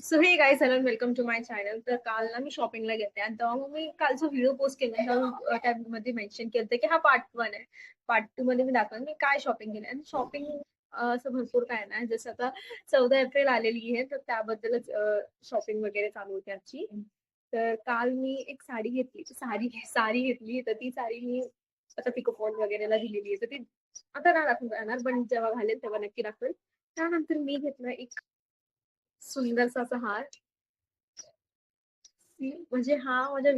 So hey guys hello welcome to my channel. तर काल ना मी शॉपिंगला गेले आणि तेव्हा मग मी कालचा व्हिडिओ पोस्ट केला तेव्हा त्यामध्ये मेन्शन केलं की हा पार्ट 1 आहे. पार्ट 2 मध्ये मी दाखवलं मी काय शॉपिंग केलं आणि शॉपिंग असं भरपूर काय नाही. जसं आता 14 एप्रिल आलेली आहे तर त्याबद्दलच शॉपिंग वगैरे चालू होती आजची. तर काल मी एक साडी घेतली, साडी साडी घेतली तर ती साडी मी आता पिको फॉल वगैरेला दिलेली आहे. तर ती आता नाही दाखवून जाणार पण जेव्हा घालेल तेव्हा नक्की दाखवेल. त्यानंतर मी घेतला एक सुंदरसा असा हार. म्हणजे हा माझ्या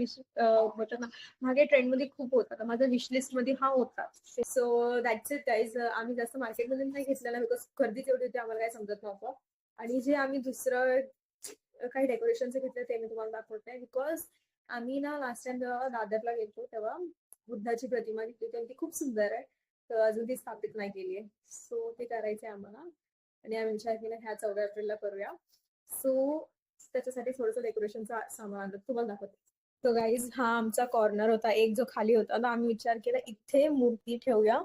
होता ना, मागे ट्रेंड मध्ये खूप होता तर माझ्या विश लिस्ट मध्ये हा होता. So that's it guys. आम्ही जास्त मार्केटमध्ये नाही घेतलेला बिकॉज गर्दी तेवढी होती आम्हाला काही समजत नव्हतं. आणि जे आम्ही दुसरं काही डेकोरेशनचं घेतलं ते मी तुम्हाला दाखवते. बिकॉज आम्ही ना लास्ट टाइम जेव्हा दादरला गेलो तेव्हा बुद्धाची प्रतिमा घेतली होती आणि ती खूप सुंदर आहे. तर अजून ती स्थापित नाही केली आहे. सो ते करायचंय आम्हाला आणि आम्ही विचार केला ह्या 14 एप्रिलला करूया. सो त्याच्यासाठी थोडंसं डेकोरेशनचा सामान आणलं तुम्हाला दाखवते. तो गाईज हा आमचा कॉर्नर होता एक जो खाली होता ना, आम्ही विचार केला इथे मूर्ती ठेवूया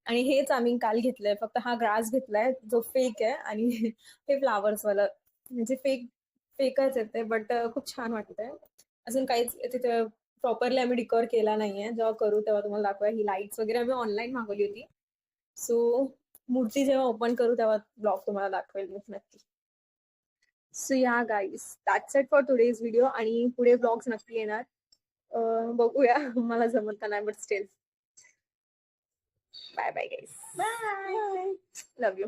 आणि हेच आम्ही काल घेतलंय. फक्त हा ग्रास घेतलाय जो फेक आहे आणि हे फ्लावर्स वाला म्हणजे फेकच येते बट खूप छान वाटतंय. अजून काहीच तिथे प्रॉपरली आम्ही डिकोर केला नाहीये. जेव्हा करू तेव्हा तुम्हाला दाखवूया. ही लाईट्स वगैरे आम्ही ऑनलाईन मागवली होती. सो मूर्ती जेव्हा ओपन करू तेव्हा ब्लॉग तुम्हाला दाखवेल मी नक्की. सो या guys that's it for today's video आणि पुढे ब्लॉग्स नक्की येणार. बघूया मला जमत का नाही but still bye bye guys. Bye. Love you.